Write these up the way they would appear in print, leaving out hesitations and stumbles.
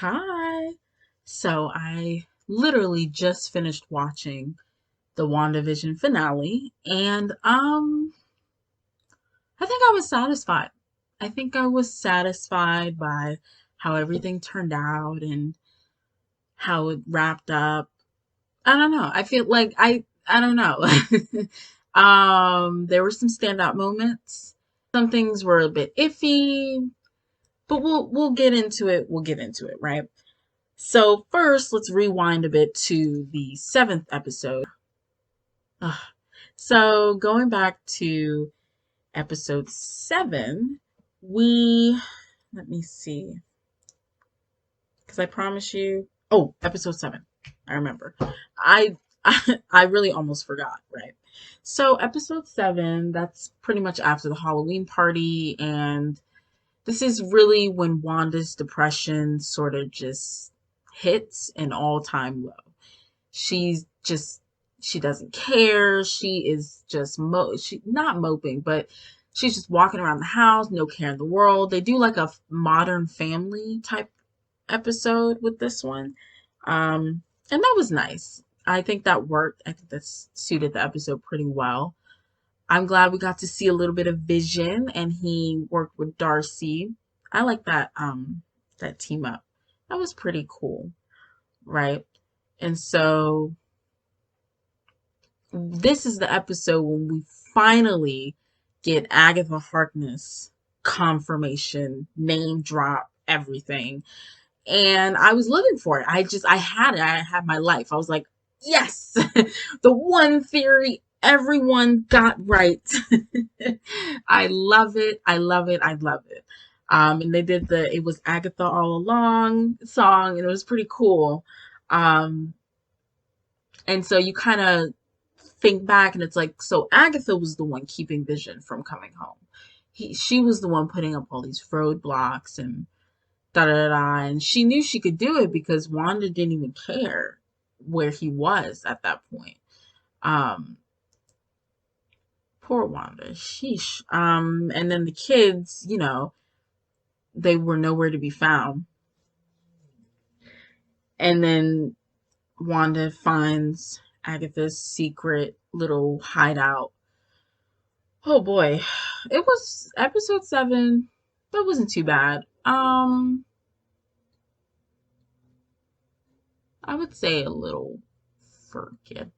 Hi. So I literally just finished watching the WandaVision finale and I think I was satisfied. I think I was satisfied by how everything turned out and how it wrapped up. I don't know. I feel like I don't know. There were some standout moments. Some things were a bit iffy, but we'll get into it. We'll get into it, right? So first, let's rewind a bit to the seventh episode. Ugh. So going back to episode seven, we let me see, because I promise you. Oh, episode seven. I remember. I I really almost forgot. Right. So episode seven. That's pretty much after the Halloween party, and this is really when Wanda's depression sort of just hits an all-time low. She's just she doesn't care. She is just she not moping, but she's just walking around the house, no care in the world. They do like a Modern Family type episode with this one. And that was nice. I think that worked. I think that suited the episode pretty well. I'm glad we got to see a little bit of Vision and he worked with Darcy. I like that team up. That was pretty cool, right? And so this is the episode when we finally get Agatha Harkness confirmation, name drop, everything. And I was living for it. I had it. I had my life. I was like, yes, the one theory everyone got right. I love it. I love it. I love it. And they did it was Agatha All Along song, and it was pretty cool. Um, and so you kind of think back and it's like, so Agatha was the one keeping Vision from coming home. She was the one putting up all these roadblocks and da da da, and she knew she could do it because Wanda didn't even care where he was at that point. Um, Poor Wanda, sheesh. And then the kids, they were nowhere to be found. And then Wanda finds Agatha's secret little hideout. Oh boy, it was episode seven. That wasn't too bad. I would say a little forgettable.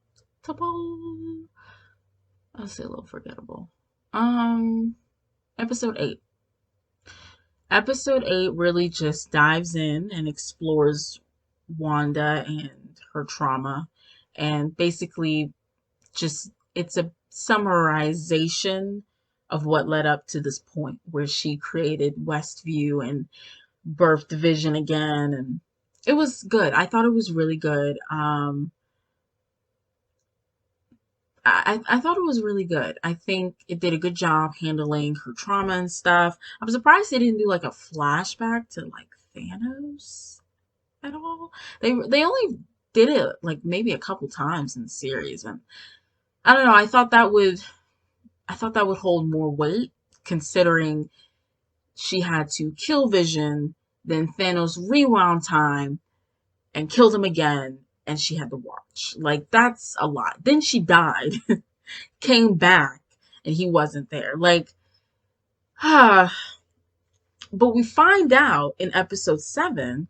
I'll say a little forgettable. Um, episode eight. Episode eight really just dives in and explores Wanda and her trauma, and basically just it's a summarization of what led up to this point where she created Westview and birthed Vision again, and it was good. I thought it was really good. I thought it was really good. I think it did a good job handling her trauma and stuff. I'm surprised they didn't do like a flashback to like Thanos at all. They only did it like maybe a couple times in the series, and I don't know. I thought that would hold more weight considering she had to kill Vision, then Thanos rewound time and killed him again, and she had to watch. Like that's a lot. Then she died, came back, and he wasn't there. Like, ah. But we find out in episode seven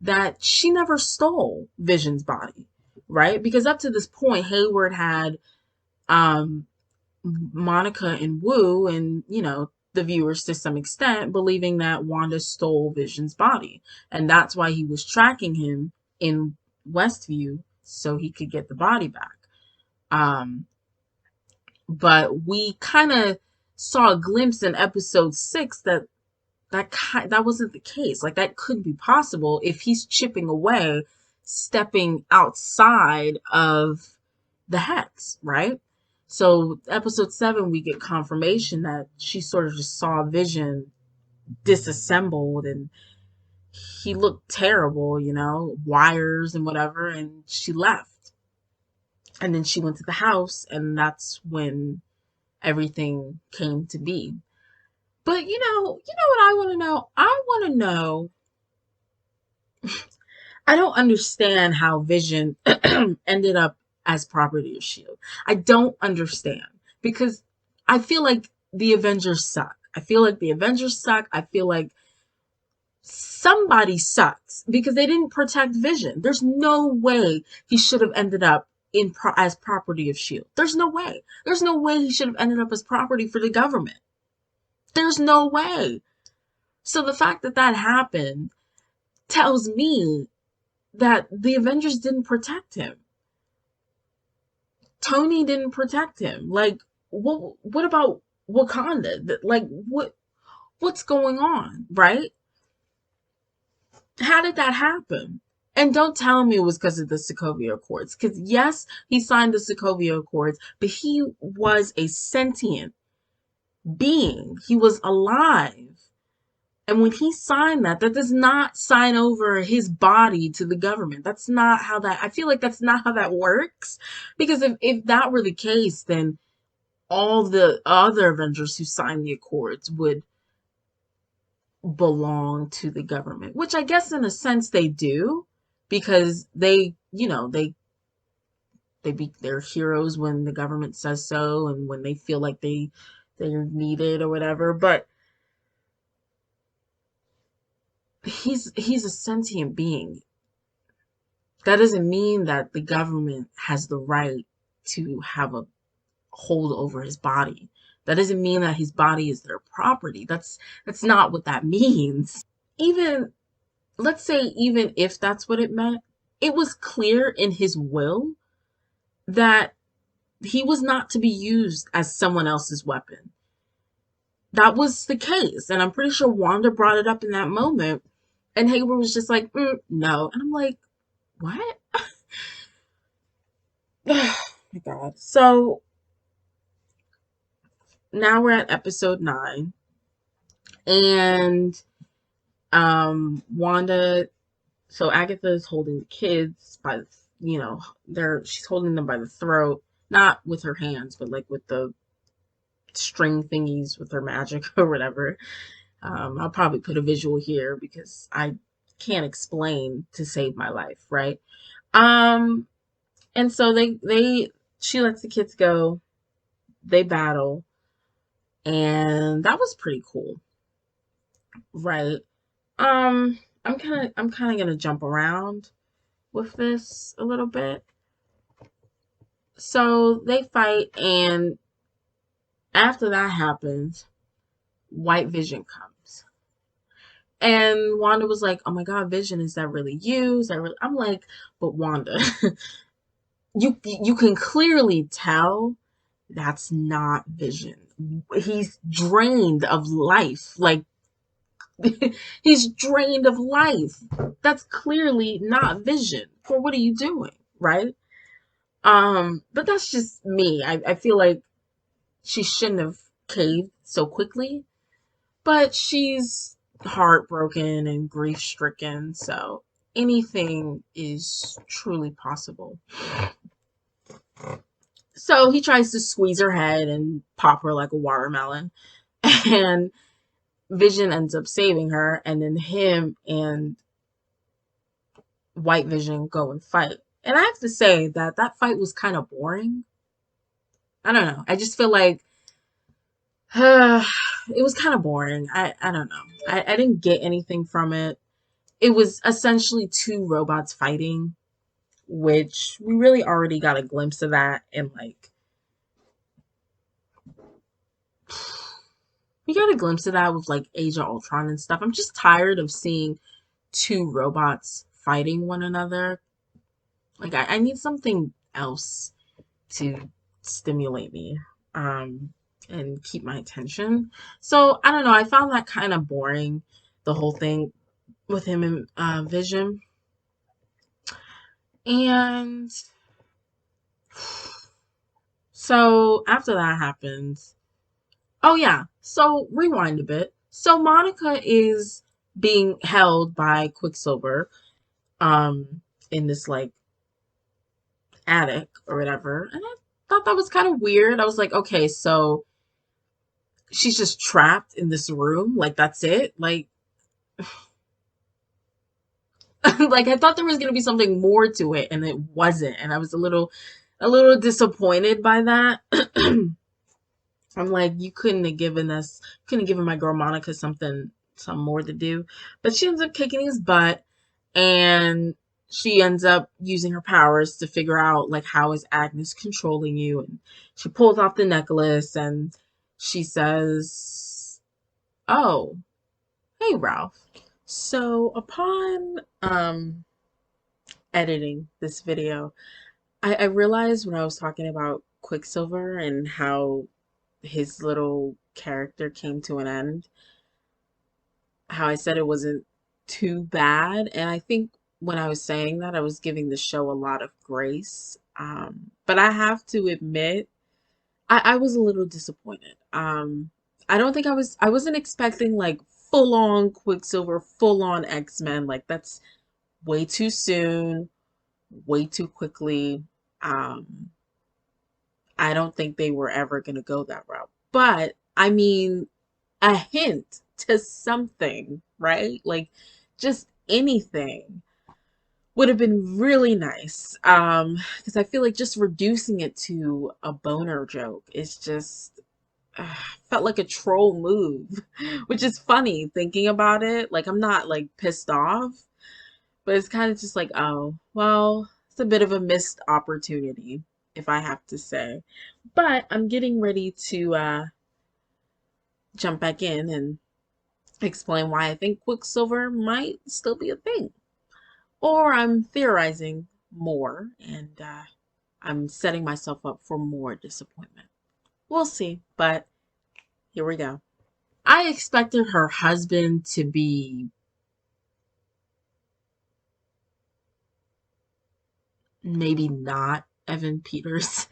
that she never stole Vision's body, right? Because up to this point, Hayward had um, Monica and Wu, and the viewers to some extent, believing that Wanda stole Vision's body, and that's why he was tracking him in Westview so he could get the body back. Um, but we kind of saw a glimpse in episode six that wasn't the case. Like that couldn't be possible if he's chipping away, stepping outside of the hex, right? So episode seven, we get confirmation that she sort of just saw Vision disassembled and he looked terrible, wires and whatever, and she left. And then she went to the house, and that's when everything came to be. But you know what I want to know? I want to know I don't understand how Vision ended up as property of Shield. I don't understand because I feel like the Avengers suck. I feel like the Avengers suck. I feel like somebody sucks because they didn't protect Vision. There's no way he should have ended up as property of Shield. There's no way. There's no way he should have ended up as property for the government. There's no way. So the fact that that happened tells me that the Avengers didn't protect him. Tony didn't protect him. Like, what about Wakanda? Like, what's going on, right? How did that happen? And don't tell me it was because of the Sokovia Accords. Because yes, he signed the Sokovia Accords, but he was a sentient being. He was alive. And when he signed that, that does not sign over his body to the government. That's not how that, I feel like that's not how that works. Because if that were the case, then all the other Avengers who signed the Accords would belong to the government, which I guess in a sense they do, because they, they're heroes when the government says so and when they feel like they're needed or whatever. But he's a sentient being. That doesn't mean that the government has the right to have a hold over his body. That doesn't mean that his body is their property. That's not what that means. Even let's say even if that's what it meant, it was clear in his will that he was not to be used as someone else's weapon. That was the case. And I'm pretty sure Wanda brought it up in that moment. And Hayward was just like, no. And I'm like, what? Oh my God. So now we're at episode 9. And Wanda, so Agatha is holding the kids by, she's holding them by the throat, not with her hands, but like with the string thingies with her magic or whatever. I'll probably put a visual here because I can't explain to save my life, right? And so she lets the kids go, they battle, and that was pretty cool, right? I'm kind of gonna jump around with this a little bit. So they fight, and after that happens, White Vision comes. And Wanda was like, "Oh my God, Vision, is that really you? Is that really?" I'm like, "But Wanda, you can clearly tell that's not Vision. He's drained of life. Like he's drained of life. That's clearly not Vision. For what are you doing, right?" But that's just me. I feel like she shouldn't have caved so quickly, but she's heartbroken and grief stricken, so anything is truly possible. So he tries to squeeze her head and pop her like a watermelon, and Vision ends up saving her, and then him and White Vision go and fight. And I have to say that that fight was kind of boring. I don't know. I just feel like it was kind of boring. I don't know. I didn't get anything from it. It was essentially two robots fighting, which we really already got a glimpse of that in like we got a glimpse of that with like Age of Ultron and stuff. I'm just tired of seeing two robots fighting one another. Like I need something else to stimulate me. And keep my attention. So I don't know. I found that kind of boring, the whole thing with him and Vision. And so after that happens, oh yeah. So rewind a bit. So Monica is being held by Quicksilver, in this like attic or whatever, and I thought that was kind of weird. I was like, okay, so she's just trapped in this room, like that's it, like Like I thought there was gonna be something more to it, and it wasn't, and I was a little disappointed by that. I'm like, you couldn't have given my girl Monica some more to do. But she ends up kicking his butt, and she ends up using her powers to figure out like how is Agnes controlling you, and she pulls off the necklace and she says, "Oh, hey Ralph." So upon editing this video, I realized when I was talking about Quicksilver and how his little character came to an end, how I said it wasn't too bad. And I think when I was saying that, I was giving the show a lot of grace. But I have to admit, I was a little disappointed. I don't think I wasn't expecting like full on Quicksilver, full on X-Men. Like that's way too soon, way too quickly. Um, I don't think they were ever going to go that route. But I mean, a hint to something, right? Like just anything would have been really nice. Because I feel like just reducing it to a boner joke is just felt like a troll move, which is funny thinking about it. Like I'm not like pissed off, but it's kind of just like, oh, well, it's a bit of a missed opportunity, if I have to say. But I'm getting ready to jump back in and explain why I think Quicksilver might still be a thing. Or I'm theorizing more and I'm setting myself up for more disappointment. We'll see, but here we go. I expected her husband to be maybe not Evan Peters.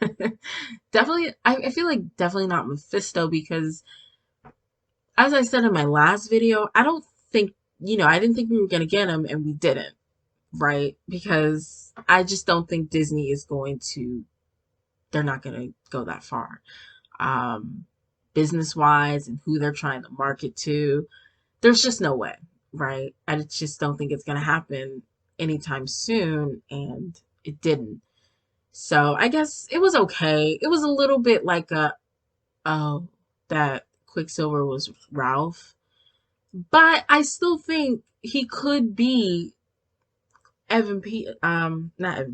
Definitely, I feel like definitely not Mephisto because, as I said in my last video, I don't think, I didn't think we were going to get him and we didn't, right? Because I just don't think Disney is going to, they're not going to go that far. Um, Business wise and who they're trying to market to, there's just no way, right? I just don't think it's going to happen anytime soon, and it didn't. So I guess it was okay. It was a little bit like oh, that Quicksilver was Ralph, but I still think he could be not Evan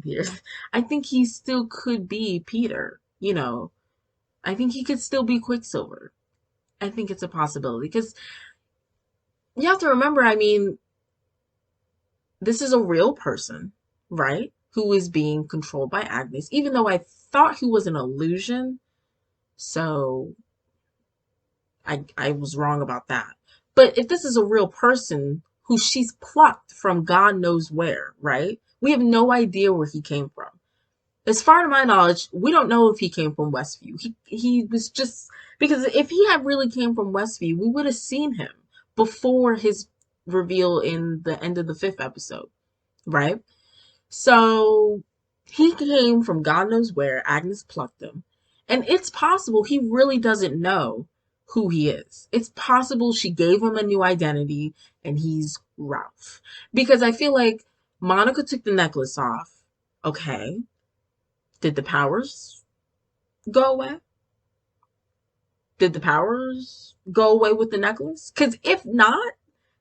Peters. I think he still could be Peter. I think he could still be Quicksilver. I think it's a possibility because you have to remember. I mean, this is a real person, right? Who is being controlled by Agnes, even though I thought he was an illusion. So I was wrong about that. But if this is a real person who she's plucked from God knows where, right? We have no idea where he came from. As far to my knowledge, we don't know if he came from Westview. He was just because if he had really came from Westview, we would have seen him before his reveal in the end of the fifth episode, right? So he came from God knows where. Agnes plucked him. And it's possible he really doesn't know who he is. It's possible she gave him a new identity and he's Ralph. Because I feel like Monica took the necklace off. Okay. Did the powers go away? Did the powers go away with the necklace? Because if not,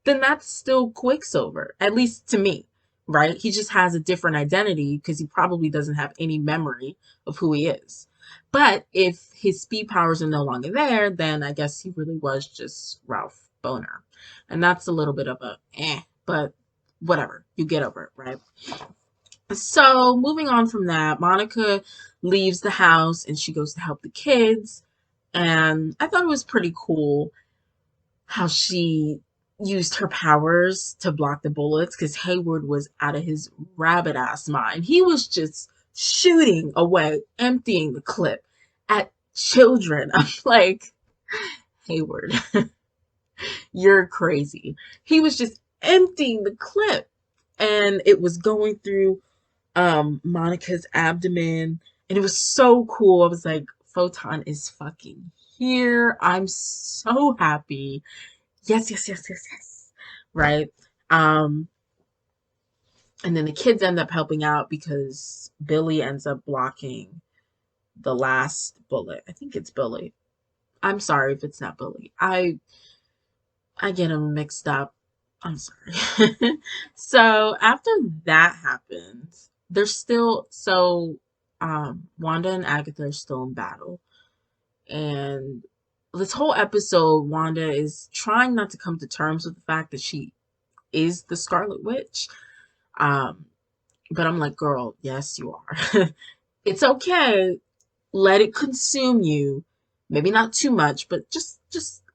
then that's still Quicksilver, at least to me, right? He just has a different identity because he probably doesn't have any memory of who he is. But if his speed powers are no longer there, then I guess he really was just Ralph Boner. And that's a little bit of a but whatever. You get over it, right? So moving on from that, Monica leaves the house and she goes to help the kids. And I thought it was pretty cool how she used her powers to block the bullets because Hayward was out of his rabbit ass mind. He was just shooting away, emptying the clip at children. I'm like, Hayward, you're crazy. He was just emptying the clip and it was going through Monica's abdomen and it was so cool. I was like, Photon is fucking here. I'm so happy. Yes, yes, yes, yes, yes. Right. Um, And then the kids end up helping out because Billy ends up blocking the last bullet. I think it's Billy. I'm sorry if it's not Billy. I get them mixed up. I'm sorry. So after that happens, there's still Wanda and Agatha are still in battle. And this whole episode, Wanda is trying not to come to terms with the fact that she is the Scarlet Witch. Um, but I'm like, girl, yes, you are. It's okay. Let it consume you. Maybe not too much, but just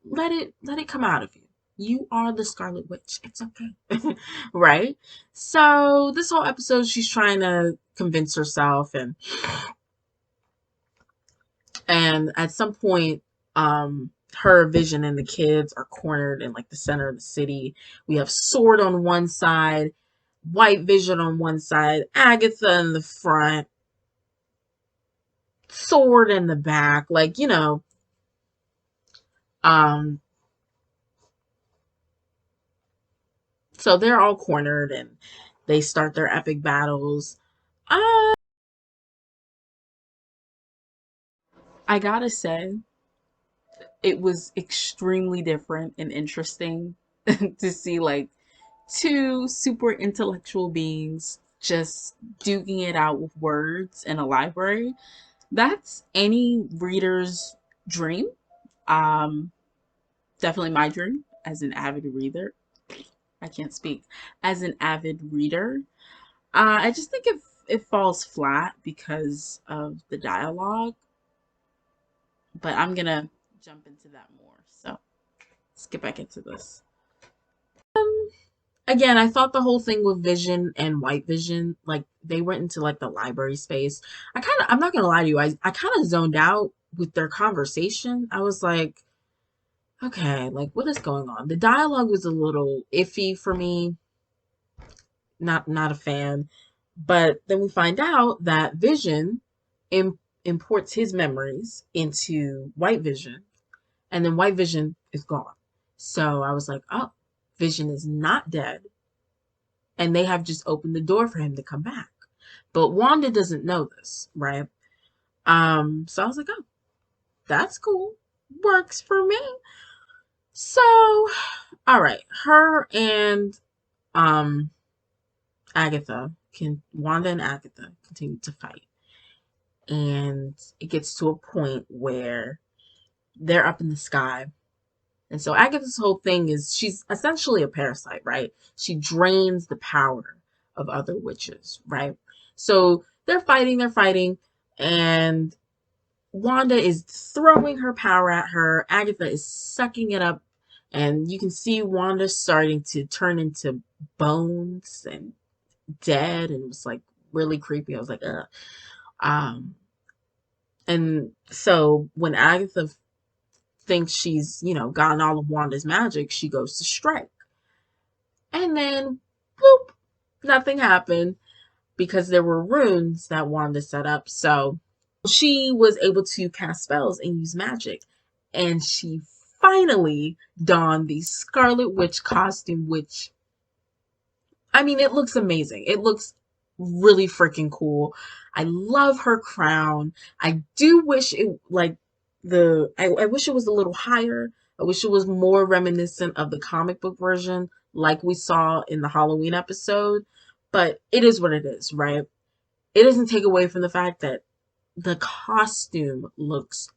let it come out of you. You are the Scarlet Witch. It's okay. Right? So this whole episode she's trying to convince herself, and at some point her Vision and the kids are cornered in like the center of the city. We have Sword on one side, White Vision on one side, Agatha in the front, Sword in the back, like, um so they're all cornered and they start their epic battles. uh I gotta say, it was extremely different and interesting to see like two super intellectual beings just duking it out with words in a library. That's any reader's dream. um Definitely my dream as an avid reader. I can't speak. As an avid reader, I just think it falls flat because of the dialogue, but I'm gonna jump into that more. So let's get back into this. Again, I thought the whole thing with Vision and White Vision, like they went into like the library space. I'm not gonna lie to you, I kind of zoned out with their conversation. I was like, okay, like what is going on? The dialogue was a little iffy for me. Not a fan. But then we find out that Vision imports his memories into White Vision, and then White Vision is gone. So I was like, oh, Vision is not dead, and they have just opened the door for him to come back. But Wanda doesn't know this, right? So I was like, oh, that's cool. Works for me. So, all right, her and um Wanda and Agatha continue to fight. And it gets to a point where they're up in the sky. And so Agatha's whole thing is she's essentially a parasite, right? She drains the power of other witches, right? So they're fighting, and Wanda is throwing her power at her. Agatha is sucking it up, and you can see Wanda starting to turn into bones and dead, and it was like really creepy. I was like, ugh. Um, and so when Agatha thinks she's, gotten all of Wanda's magic, she goes to strike. And then, bloop, nothing happened because there were runes that Wanda set up. So she was able to cast spells and use magic. And she finally donned the Scarlet Witch costume, which, I mean, it looks amazing. It looks really freaking cool. I love her crown. I do wish it like I wish it was a little higher. I wish it was more reminiscent of the comic book version like we saw in the Halloween episode. But it is what it is, right? It doesn't take away from the fact that the costume looks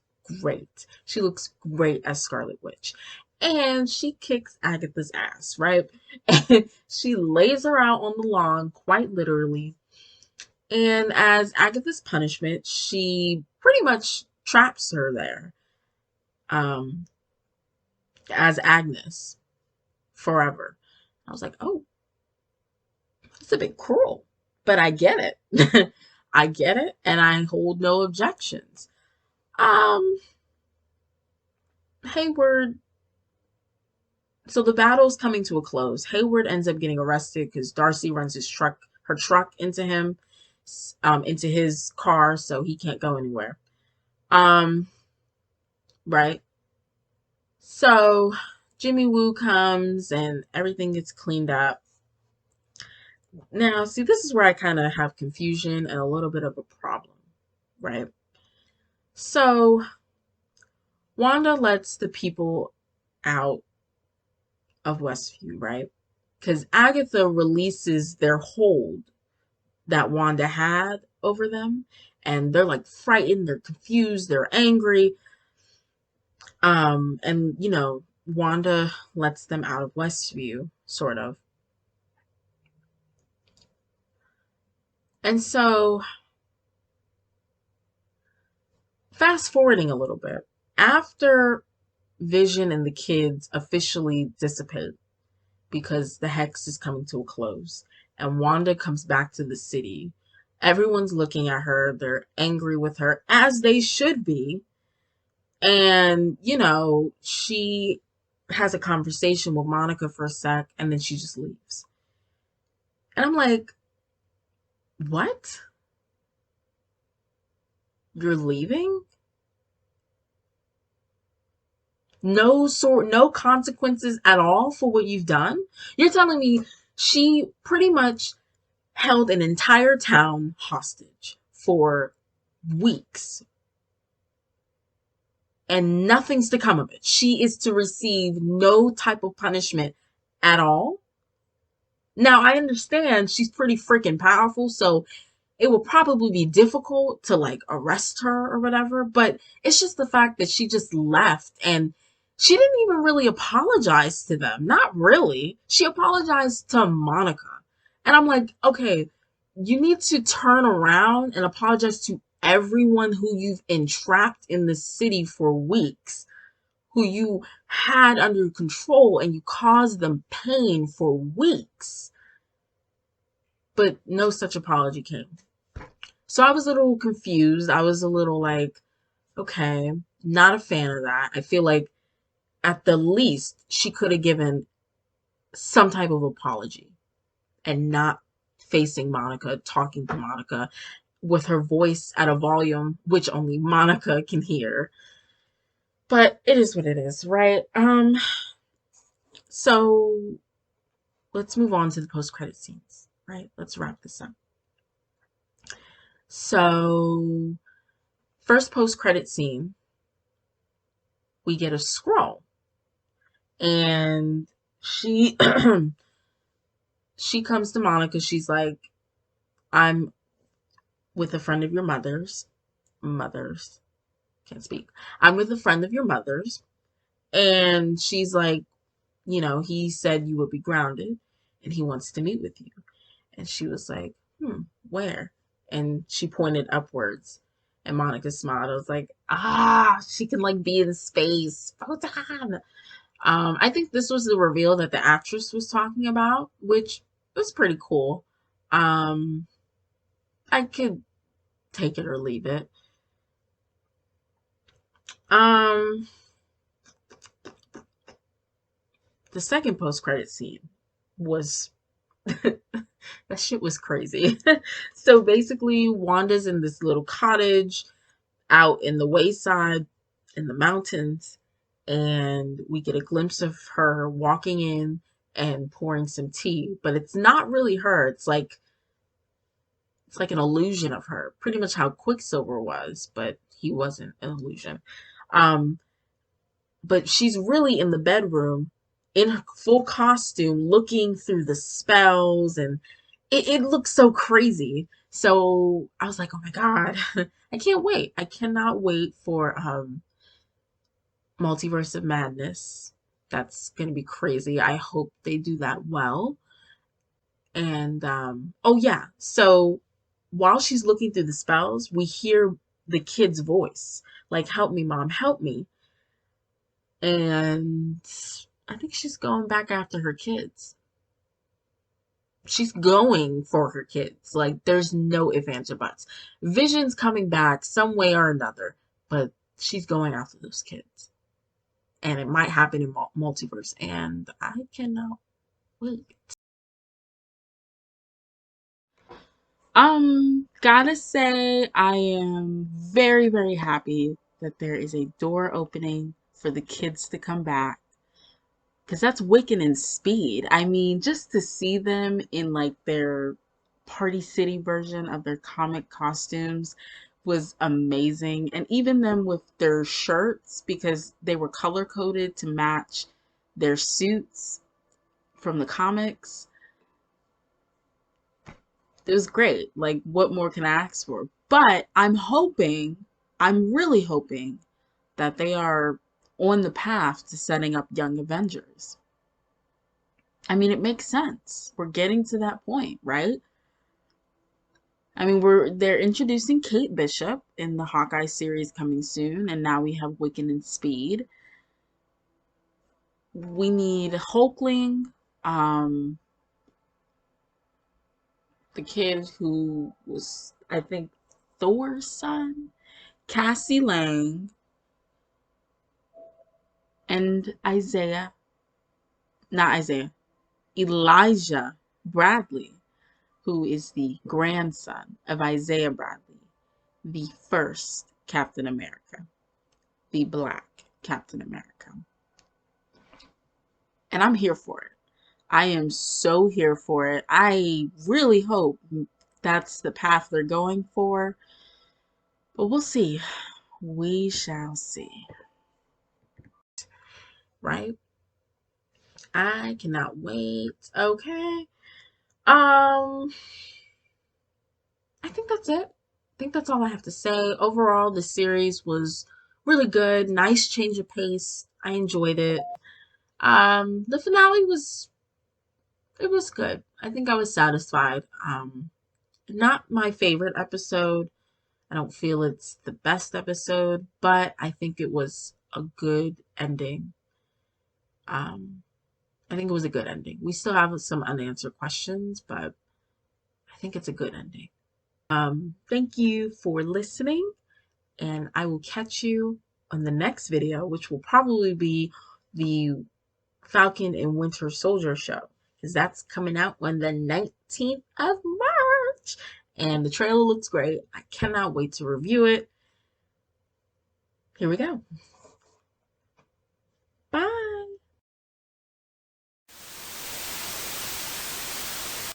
great. She looks great as Scarlet Witch. And she kicks Agatha's ass, right? And she lays her out on the lawn, quite literally. And as Agatha's punishment, she pretty much traps her there, um, as Agnes forever. I was like, oh, that's a bit cruel. But I get it. I get it, and I hold no objections. Um, Hayward, so the battle's coming to a close. Hayward ends up getting arrested because Darcy runs her truck into him, into his car, so he can't go anywhere. Um, right. So Jimmy Woo comes and everything gets cleaned up. Now, see, this is where I kind of have confusion and a little bit of a problem, right? So, Wanda lets the people out of Westview, right? Because Agatha releases their hold that Wanda had over them, and they're like frightened, they're confused, they're angry. And Wanda lets them out of Westview, sort of. And so, fast forwarding a little bit, after Vision and the kids officially dissipate because the hex is coming to a close, and Wanda comes back to the city, everyone's looking at her, they're angry with her, as they should be. And, she has a conversation with Monica for a sec, and then she just leaves. And I'm like, what? You're leaving? No consequences at all for what you've done? You're telling me she pretty much held an entire town hostage for weeks and nothing's to come of it. She is to receive no type of punishment at all. Now, I understand she's pretty freaking powerful, so it will probably be difficult to like arrest her or whatever, but it's just the fact that she just left and she didn't even really apologize to them. Not really. She apologized to Monica. And I'm like, okay, you need to turn around and apologize to everyone who you've entrapped in the city for weeks, who you had under control and you caused them pain for weeks. But no such apology came. So I was a little confused. I was a little like, okay, not a fan of that. I feel like at the least she could have given some type of apology and not facing Monica, talking to Monica with her voice at a volume which only Monica can hear. But it is what it is, right? So let's move on to the post-credit scenes, right? Let's wrap this up. So first post-credit scene, we get a scroll, and she she comes to Monica. She's like, I'm with a friend of your mother's can't speak. I'm with a friend of your mother's, and she's like, he said you would be grounded and he wants to meet with you. And she was like, where? And she pointed upwards, and Monica smiled. I was like, she can like be in space. Photon. I think this was the reveal that the actress was talking about, which was pretty cool. Um, I could take it or leave it. Um, the second post credit scene was that shit was crazy. So basically, Wanda's in this little cottage out in the wayside in the mountains, and we get a glimpse of her walking in and pouring some tea, but it's not really her. It's like an illusion of her, pretty much how Quicksilver was, but he wasn't an illusion. Um, but she's really in the bedroom in her full costume, looking through the spells, and it looks so crazy. So I was like, oh my God, I can't wait. I cannot wait for Multiverse of Madness. That's gonna be crazy. I hope they do that well. And oh yeah, so while she's looking through the spells, we hear the kid's voice, like, help me, mom, help me. And I think she's going back after her kids. She's going for her kids. Like, there's no ifs, ands, or buts. Vision's coming back some way or another, but she's going after those kids. And it might happen in multiverse, and I cannot wait. Gotta say, I am very, very happy that there is a door opening for the kids to come back. because that's Wiccan and Speed. I mean, just to see them in like their Party City version of their comic costumes was amazing. And even them with their shirts, because they were color coded to match their suits from the comics. It was great. Like, what more can I ask for? But I'm really hoping that they are on the path to setting up Young Avengers. I mean, it makes sense. We're getting to that point, right? I mean, they're introducing Kate Bishop in the Hawkeye series coming soon, and now we have Wiccan and Speed. We need Hulkling, um, the kid who was, I think, Thor's son, Cassie Lang, and not Isaiah, Elijah Bradley, who is the grandson of Isaiah Bradley, the first Captain America, the Black Captain America. And I'm here for it. I am so here for it. I really hope that's the path they're going for. But we'll see. We shall see. Right? I cannot wait. Okay. Um, I think that's it. I think that's all I have to say. Overall, the series was really good. Nice change of pace. I enjoyed it. The finale was it was good. I think I was satisfied. Not my favorite episode. I don't feel it's the best episode, but I think it was a good ending. Um, I think it was a good ending. We still have some unanswered questions, but I think it's a good ending. Thank you for listening, and I will catch you on the next video, which will probably be the Falcon and Winter Soldier show, because that's coming out on the 19th of March. And the trailer looks great. I cannot wait to review it. Here we go.